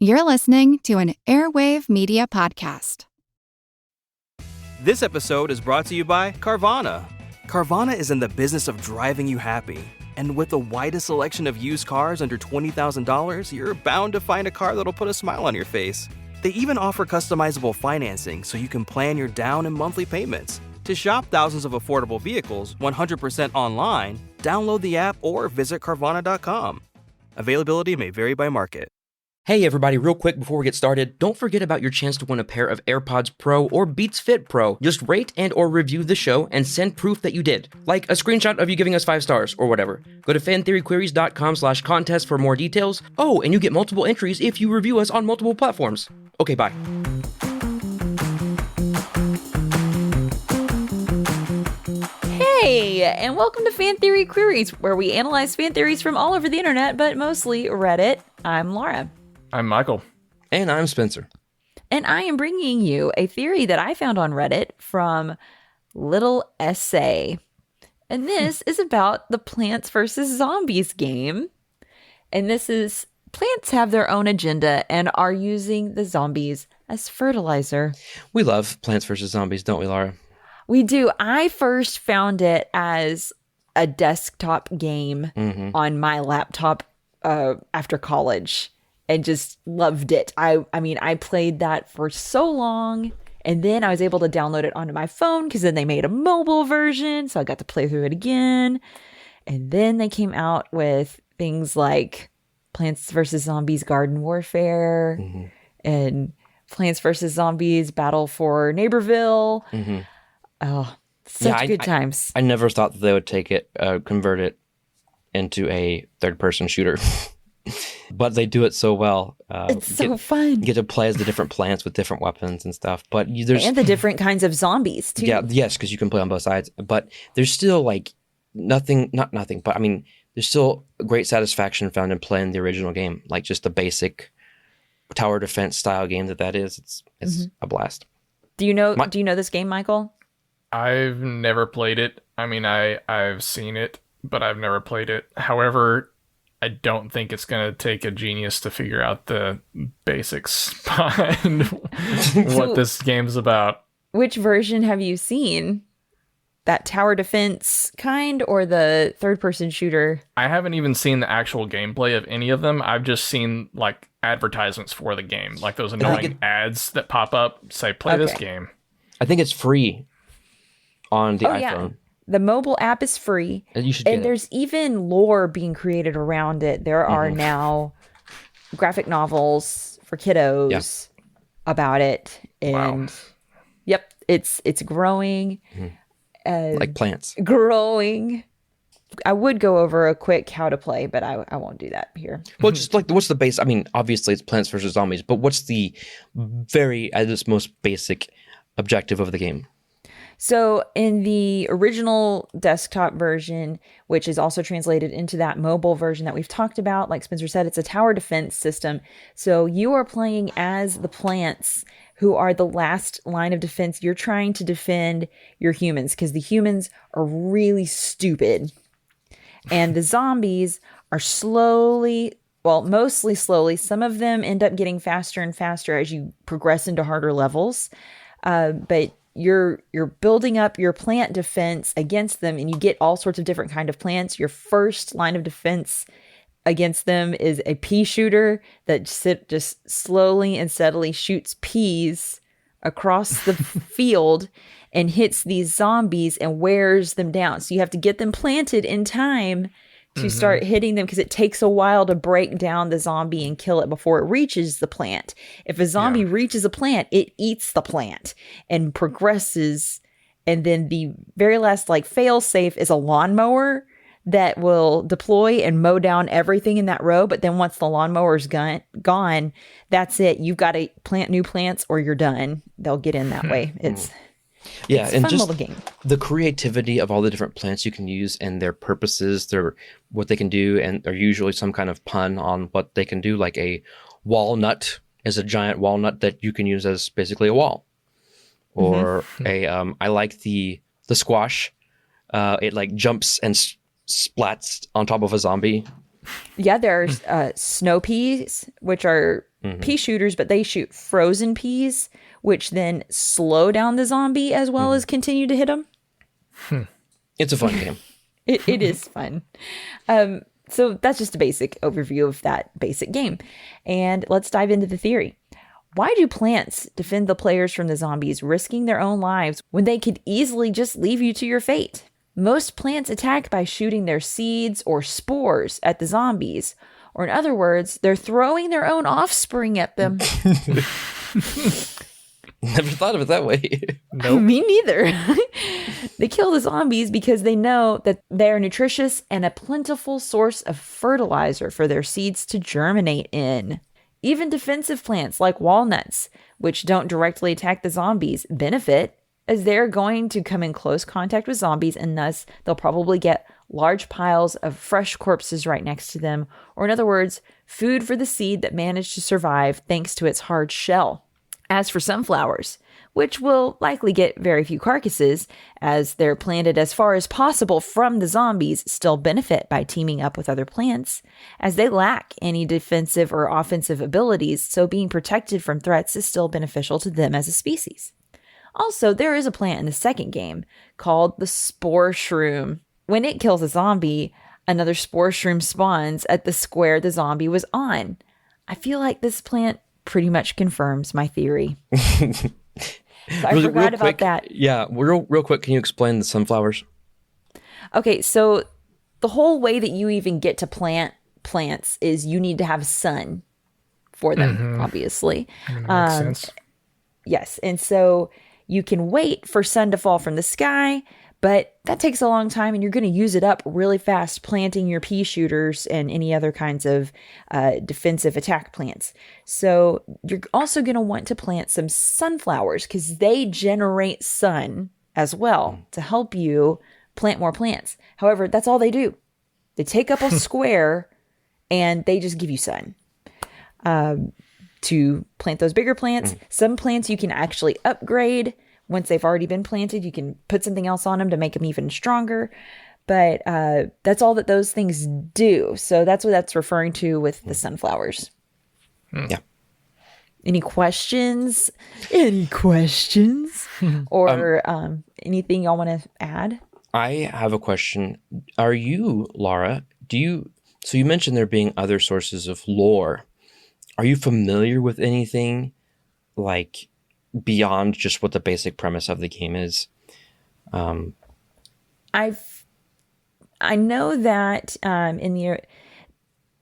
You're listening to an Airwave Media Podcast. This episode is brought to you by Carvana. Carvana is in the business of driving you happy. And with the widest selection of used cars under $20,000, you're bound to find a car that'll put a smile on your face. They even offer customizable financing so you can plan your down and monthly payments. To shop thousands of affordable vehicles 100% online, download the app or visit Carvana.com. Availability may vary by market. Hey everybody, real quick before we get started, don't forget about your chance to win a pair of AirPods Pro or Beats Fit Pro. Just rate and or review the show and send proof that you did, like a screenshot of you giving us 5 stars or whatever. Go to fantheoryqueries.com/contest for more details. Oh, and you get multiple entries if you review us on multiple platforms. Okay, bye. Hey, and welcome to Fan Theory Queries, where we analyze fan theories from all over the internet, but mostly Reddit. I'm Laura. I'm Michael. And I'm Spencer. And I am bringing you a theory that I found on Reddit from Little Essay. And this is about the Plants vs. Zombies game. And this is, plants have their own agenda and are using the zombies as fertilizer. We love Plants vs. Zombies, don't we, Laura? We do. I first found it as a desktop game on my laptop after college and just loved it. I mean, I played that for so long, and then I was able to download it onto my phone because then they made a mobile version, so I got to play through it again. And then they came out with things like Plants vs. Zombies Garden Warfare and Plants vs. Zombies Battle for Neighborville. Oh, such good times. I never thought that they would take it, convert it into a third-person shooter. But they do it so well. It's so fun. You get to play as the different plants with different weapons and stuff. But there's and the different kinds of zombies, too. Yeah, yes, because you can play on both sides. But there's still, like, nothing, but I mean, there's still great satisfaction found in playing the original game. Like, just the basic tower defense style game that is. It's a blast. Do you know this game, Michael? I've never played it. I mean, I've seen it, but I've never played it. However, I don't think it's going to take a genius to figure out the basics behind what this game's about. Which version have you seen? That tower defense kind or the third-person shooter? I haven't even seen the actual gameplay of any of them. I've just seen, like, advertisements for the game. Like those annoying ads that pop up say, play this game. I think it's free on the iPhone. Yeah. The mobile app is free, and there's even lore being created around it. There are now graphic novels for kiddos about it, and yep, it's growing. Like plants. Growing. I would go over a quick how to play, but I won't do that here. Well, just like, what's the base? I mean, obviously it's Plants vs. Zombies, but what's the at its most basic objective of the game? So in the original desktop version, which is also translated into that mobile version that we've talked about, like Spencer said, it's a tower defense system. So you are playing as the plants who are the last line of defense. You're trying to defend your humans because the humans are really stupid. And the zombies are mostly slowly. Some of them end up getting faster and faster as you progress into harder levels. But you're building up your plant defense against them, and you get all sorts of different kind of plants. Your first line of defense against them is a pea shooter that just slowly and steadily shoots peas across the field and hits these zombies and wears them down. So you have to get them planted in time to start hitting them, because it takes a while to break down the zombie and kill it before it reaches the plant. If a zombie reaches a plant, it eats the plant and progresses. And then the very last fail safe is a lawnmower that will deploy and mow down everything in that row. But then once the lawnmower's gone, that's it. You've got to plant new plants or you're done. They'll get in that way. It's a fun little game. The creativity of all the different plants you can use and their purposes, what they can do, and are usually some kind of pun on what they can do. Like a walnut is a giant walnut that you can use as basically a wall. Or I like the squash. It jumps and splats on top of a zombie. Yeah, there's snow peas, which are pea shooters, but they shoot frozen peas, which then slow down the zombie as well as continue to hit them. It's a fun game. It is fun. So that's just a basic overview of that basic game. And let's dive into the theory. Why do plants defend the players from the zombies, risking their own lives when they could easily just leave you to your fate? Most plants attack by shooting their seeds or spores at the zombies. Or in other words, they're throwing their own offspring at them. Never thought of it that way. Nope. Me neither. They kill the zombies because they know that they're nutritious and a plentiful source of fertilizer for their seeds to germinate in. Even defensive plants like walnuts, which don't directly attack the zombies, benefit as they're going to come in close contact with zombies, and thus they'll probably get large piles of fresh corpses right next to them, or in other words, food for the seed that managed to survive thanks to its hard shell. As for sunflowers, which will likely get very few carcasses as they're planted as far as possible from the zombies, still benefit by teaming up with other plants, as they lack any defensive or offensive abilities, so being protected from threats is still beneficial to them as a species. Also, there is a plant in the second game called the spore shroom. When it kills a zombie, another spore shroom spawns at the square the zombie was on. I feel like this plant pretty much confirms my theory. So I forgot about that. Yeah, real quick, can you explain the sunflowers? Okay, so the whole way that you even get to plant plants is you need to have sun for them, obviously. Makes sense. Yes, and so you can wait for sun to fall from the sky, but that takes a long time and you're going to use it up really fast planting your pea shooters and any other kinds of defensive attack plants. So you're also going to want to plant some sunflowers because they generate sun as well to help you plant more plants. However, that's all they do. They take up a square and they just give you sun. To plant those bigger plants. Some plants you can actually upgrade. Once they've already been planted, you can put something else on them to make them even stronger. But that's all that those things do. So that's what that's referring to with the sunflowers. Yeah. Any questions? Or anything y'all want to add? I have a question. Are you, Laura, so you mentioned there being other sources of lore. Are you familiar with anything like beyond just what the basic premise of the game is? I know that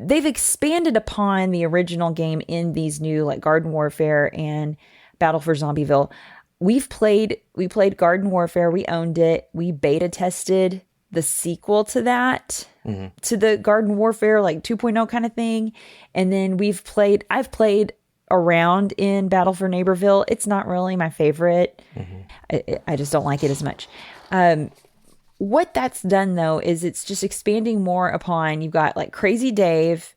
they've expanded upon the original game in these new like Garden Warfare and Battle for Zombieville. We played Garden Warfare. We owned it. We beta tested the sequel to that, to the Garden Warfare like 2.0 kind of thing. And then I've played around in Battle for Neighborville. It's not really my favorite. I just don't like it as much. What that's done though is it's just expanding more upon, you've got like Crazy Dave,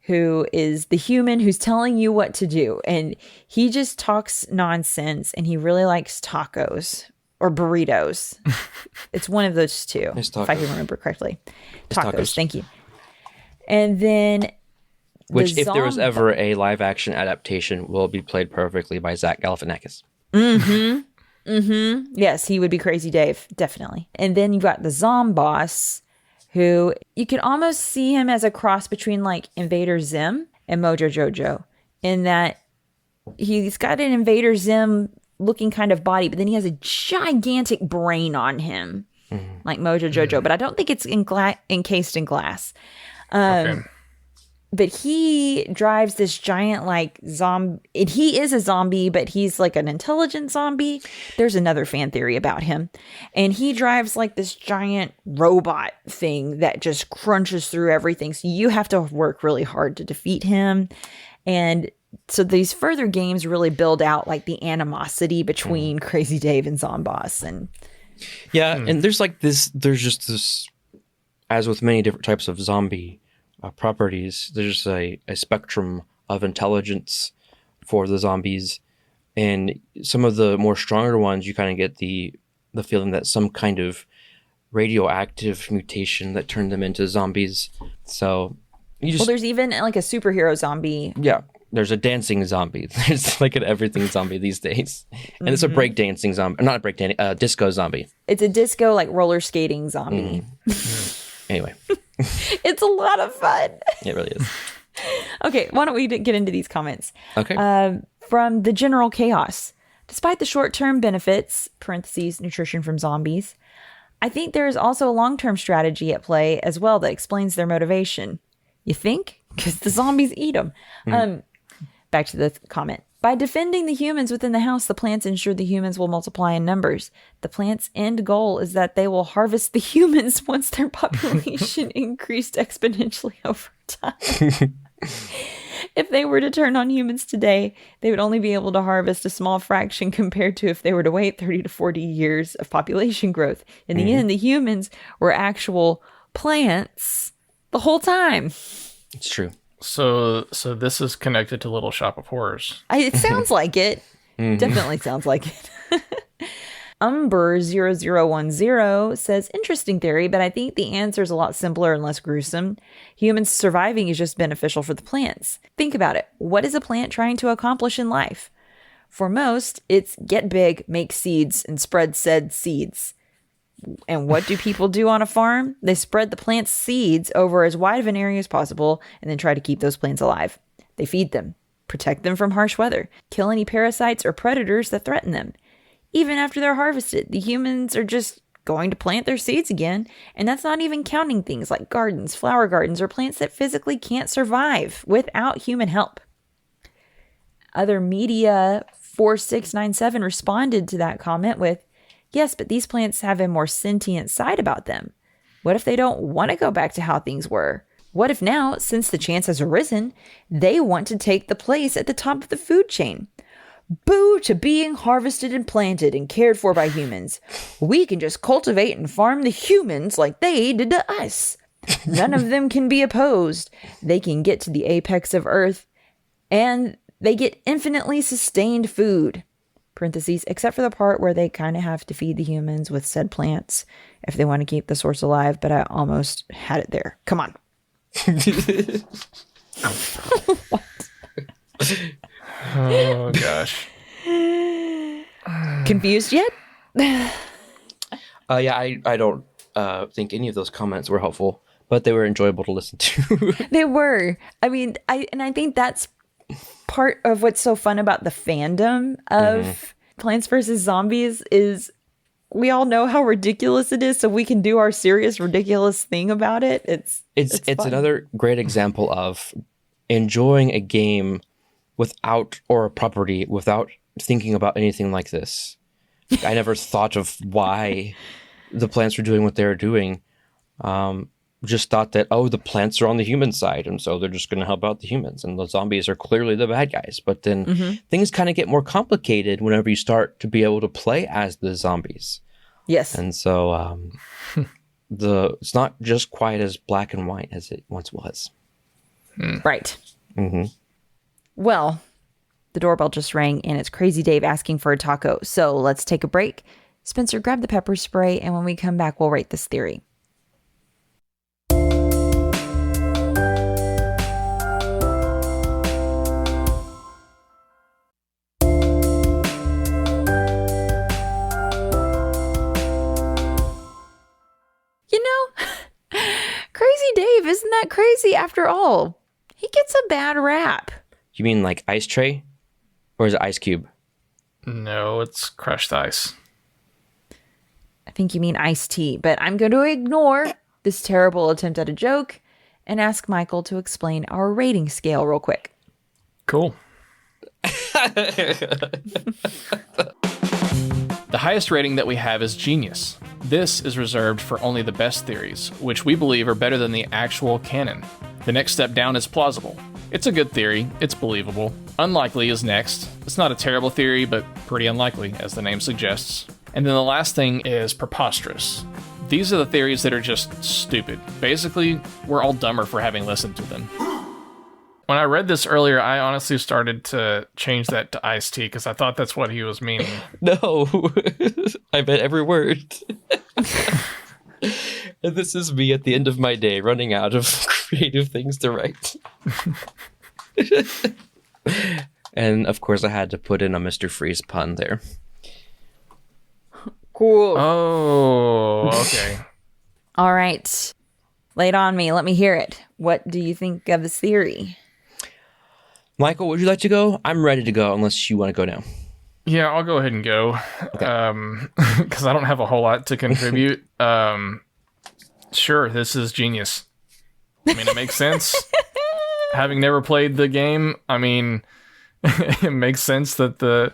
who is the human who's telling you what to do. And he just talks nonsense and he really likes tacos or burritos. It's one of those two, if I can remember correctly. Tacos. Thank you. And then which, if there was ever a live action adaptation, will be played perfectly by Zach Galifianakis. Yes, he would be Crazy Dave, definitely. And then you've got the Zomboss, who you can almost see him as a cross between like Invader Zim and Mojo Jojo, in that he's got an Invader Zim looking kind of body, but then he has a gigantic brain on him, like Mojo Jojo. But I don't think it's encased in glass. Okay. But he drives this giant like zombie. He is a zombie, but he's like an intelligent zombie. There's another fan theory about him. And he drives like this giant robot thing that just crunches through everything. So you have to work really hard to defeat him. And so these further games really build out like the animosity between Crazy Dave and Zomboss. And and there's just this, as with many different types of zombie properties, there's a spectrum of intelligence for the zombies, and some of the more stronger ones, you kind of get the feeling that some kind of radioactive mutation that turned them into zombies. So there's even like a superhero zombie. Yeah. There's a dancing zombie. There's like an everything zombie these days. And it's a breakdancing zombie. Not a breakdancing, disco zombie. It's a disco, like roller skating zombie. Anyway. It's a lot of fun. It really is. Okay, why don't we get into these comments? Okay. From the general chaos. Despite the short-term benefits, parentheses, nutrition from zombies, I think there is also a long-term strategy at play as well that explains their motivation. You think? Because the zombies eat them. Back to the comment. By defending the humans within the house, the plants ensure the humans will multiply in numbers. The plants' end goal is that they will harvest the humans once their population increased exponentially over time. If they were to turn on humans today, they would only be able to harvest a small fraction compared to if they were to wait 30 to 40 years of population growth. In the end, the humans were actual plants the whole time. It's true. So this is connected to Little Shop of Horrors. It sounds like it. Definitely sounds like it. Umber0010 says, interesting theory, but I think the answer is a lot simpler and less gruesome. Humans surviving is just beneficial for the plants. Think about it. What is a plant trying to accomplish in life? For most, it's get big, make seeds, and spread said seeds. And what do people do on a farm? They spread the plant's seeds over as wide of an area as possible and then try to keep those plants alive. They feed them, protect them from harsh weather, kill any parasites or predators that threaten them. Even after they're harvested, the humans are just going to plant their seeds again, and that's not even counting things like gardens, flower gardens, or plants that physically can't survive without human help. Other media 4697 responded to that comment with, yes, but these plants have a more sentient side about them. What if they don't want to go back to how things were? What if now, since the chance has arisen, they want to take the place at the top of the food chain? Boo to being harvested and planted and cared for by humans. We can just cultivate and farm the humans like they did to us. None of them can be opposed. They can get to the apex of Earth, and they get infinitely sustained food. Parentheses, except for the part where they kind of have to feed the humans with said plants if they want to keep the source alive, but I almost had it there. Come on. What? Oh, gosh. Confused yet? Yeah, I don't think any of those comments were helpful, but they were enjoyable to listen to. They were. I mean, I think that's part of what's so fun about the fandom of Plants vs. Zombies is we all know how ridiculous it is, so we can do our serious, ridiculous thing about it. It's fun. Another great example of enjoying a game without, or a property without thinking about anything like this. I never thought of why the plants were doing what they were doing. Just thought that, the plants are on the human side, and so they're just going to help out the humans, and the zombies are clearly the bad guys. But then things kind of get more complicated whenever you start to be able to play as the zombies. Yes. And so it's not just quite as black and white as it once was. Right. Mm-hmm. Well, the doorbell just rang, and it's Crazy Dave asking for a taco. So let's take a break. Spencer, grab the pepper spray, and when we come back, we'll rate this theory. You know, Crazy Dave, isn't that crazy after all? He gets a bad rap. You mean like Ice Tray? Or is it Ice Cube? No, it's crushed ice. I think you mean iced tea, but I'm going to ignore this terrible attempt at a joke and ask Michael to explain our rating scale real quick. Cool. The highest rating that we have is genius. This is reserved for only the best theories, which we believe are better than the actual canon. The next step down is plausible. It's a good theory, it's believable. Unlikely is next. It's not a terrible theory, but pretty unlikely, as the name suggests. And then the last thing is preposterous. These are the theories that are just stupid. Basically, we're all dumber for having listened to them. When I read this earlier, I honestly started to change that to iced tea because I thought that's what he was meaning. No, I bet every word. And this is me at the end of my day running out of creative things to write. And of course, I had to put in a Mr. Freeze pun there. Cool. Oh, okay. All right. Lay it on me. Let me hear it. What do you think of this theory? Michael, would you like to go? I'm ready to go unless you want to go now. Yeah, I'll go ahead and go. Because I don't have a whole lot to contribute. Sure, this is genius. I mean, it makes sense. Having never played the game, I mean, it makes sense that the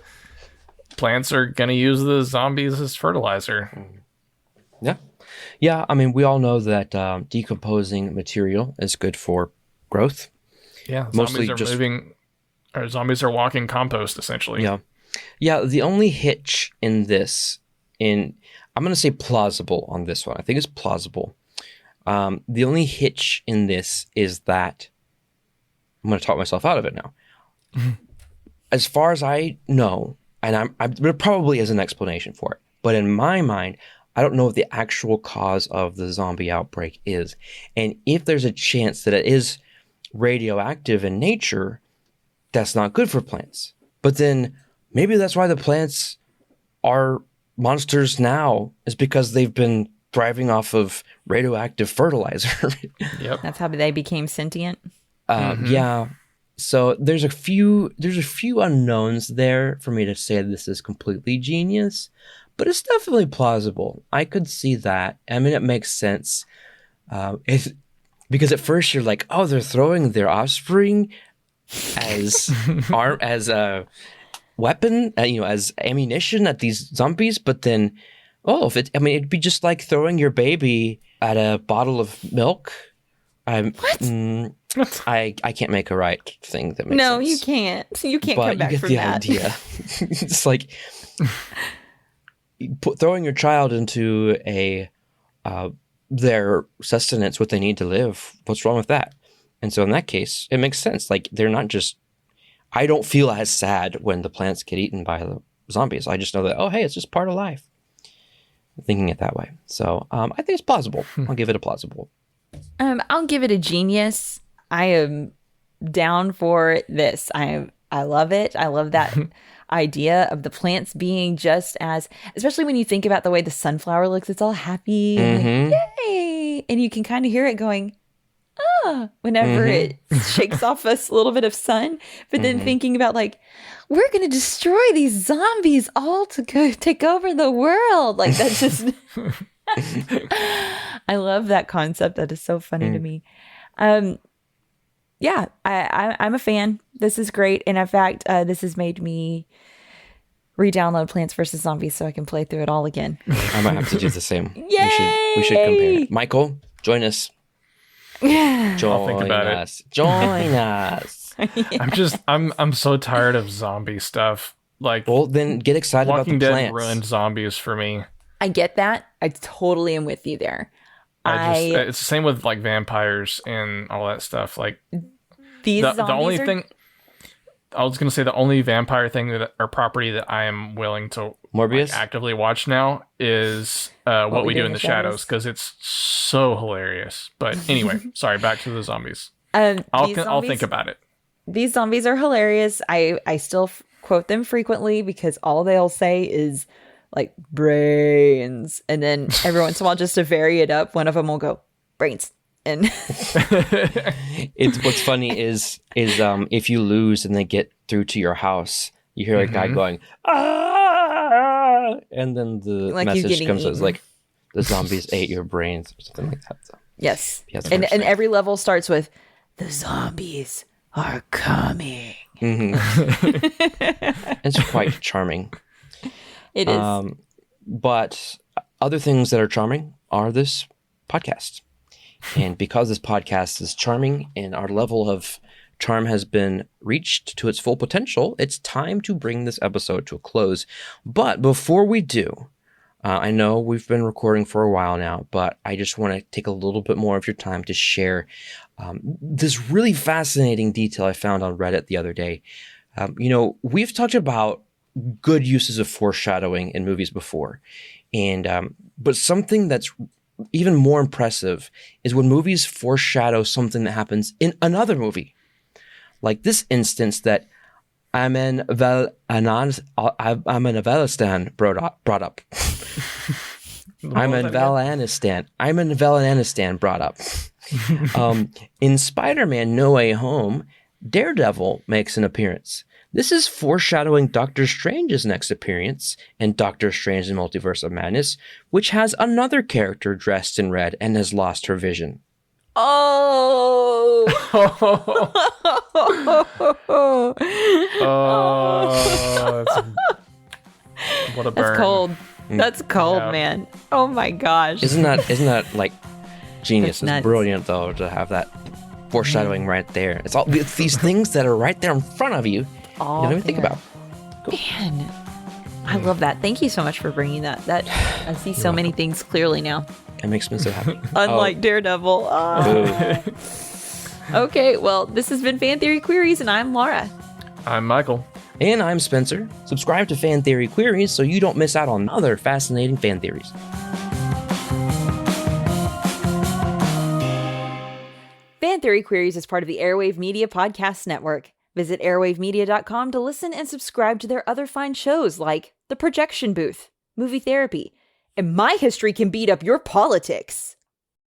plants are going to use the zombies as fertilizer. Yeah. Yeah, I mean, we all know that decomposing material is good for growth. Yeah, Mostly zombies are walking compost, essentially. Yeah. Yeah, the only hitch in this, I'm going to say plausible on this one. I think it's plausible. The only hitch in this is that, I'm going to talk myself out of it now. As far as I know, and there probably is an explanation for it, but in my mind, I don't know what the actual cause of the zombie outbreak is. And if there's a chance that it is radioactive in nature, that's not good for plants. But then maybe that's why the plants are monsters now, is because they've been thriving off of radioactive fertilizer. Yep. That's how they became sentient. Yeah. So there's a few unknowns there for me to say this is completely genius, but it's definitely plausible. I could see that. I mean, it makes sense. Because at first you're like, oh, they're throwing their offspring as a weapon, as ammunition at these zombies. But then, it'd be just like throwing your baby at a bottle of milk. What? I can't make a right thing that makes sense. No, you can't. You can't But come back you get from the that. idea. It's like throwing your child into their sustenance, what they need to live. What's wrong with that? And so in that case, it makes sense. Like, they're not just... I don't feel as sad when the plants get eaten by the zombies. I just know that, oh, hey, it's just part of life. Thinking it that way. So I think it's plausible. I'll give it a plausible. I'll give it a genius. I am down for this. I love it. I love that idea of the plants being just as, especially when you think about the way the sunflower looks. It's all happy, and like, yay, and you can kind of hear it going, whenever it shakes off a little bit of sun. But then thinking about, like, we're going to destroy these zombies all to go take over the world. Like, that's just, I love that concept. That is so funny to me. Yeah, I'm a fan. This is great. And in fact, this has made me re-download Plants vs. Zombies so I can play through it all again. I might have to do the same. Yay! We should compare. Michael, join us. Yeah. Join think about it. us. Join us. I'm so tired of zombie stuff. Like, Well, then get excited about Walking the Dead plants. ruined zombies for me. I get that. I totally am with you there. It's the same with like vampires and all that stuff. Like, These the zombies only are... thing I was gonna say, the only vampire thing or property that I am willing to Morbius? actively watch now is What We Do in the Shadows, because it's so hilarious. But anyway, sorry, back to the zombies. I'll think about it. These zombies are hilarious. I still quote them frequently because all they'll say is like brains, and then every once in a while, just to vary it up, one of them will go brains. And It's what's funny is if you lose and they get through to your house, you hear a guy going, ah, and then the Like you're message getting comes as eaten. like, the zombies ate your brains or something like that. So, yes, Yes, and first. every level starts with the zombies are coming. it's quite charming. It is. But other things that are charming are this podcast. And because this podcast is charming and our level of charm has been reached to its full potential, it's time to bring this episode to a close. But before we do, I know we've been recording for a while now, but I just want to take a little bit more of your time to share this really fascinating detail I found on Reddit the other day. We've talked about good uses of foreshadowing in movies before, and but something that's even more impressive is when movies foreshadow something that happens in another movie. Like this instance that I'm an Avelistan brought up. I'm an Velanistan brought up. In Spider-Man No Way Home, Daredevil makes an appearance. This is foreshadowing Doctor Strange's next appearance in Doctor Strange and Multiverse of Madness, which has another character dressed in red and has lost her vision. Oh. What a burn. That's cold. That's cold, Yeah. man. Oh my gosh. Isn't that like genius? That's It's nuts. brilliant though to have that foreshadowing right there. It's these things that are right there in front of you. All You don't even think there. about. Man, I love that. Thank you so much for bringing that. I see so many things clearly now. It makes me so happy. Unlike Daredevil. Oh. Okay, well, this has been Fan Theory Queries, and I'm Laura. I'm Michael. And I'm Spencer. Subscribe to Fan Theory Queries so you don't miss out on other fascinating fan theories. Fan Theory Queries is part of the Airwave Media Podcast Network. Visit airwavemedia.com to listen and subscribe to their other fine shows like The Projection Booth, Movie Therapy, and My History Can Beat Up Your Politics.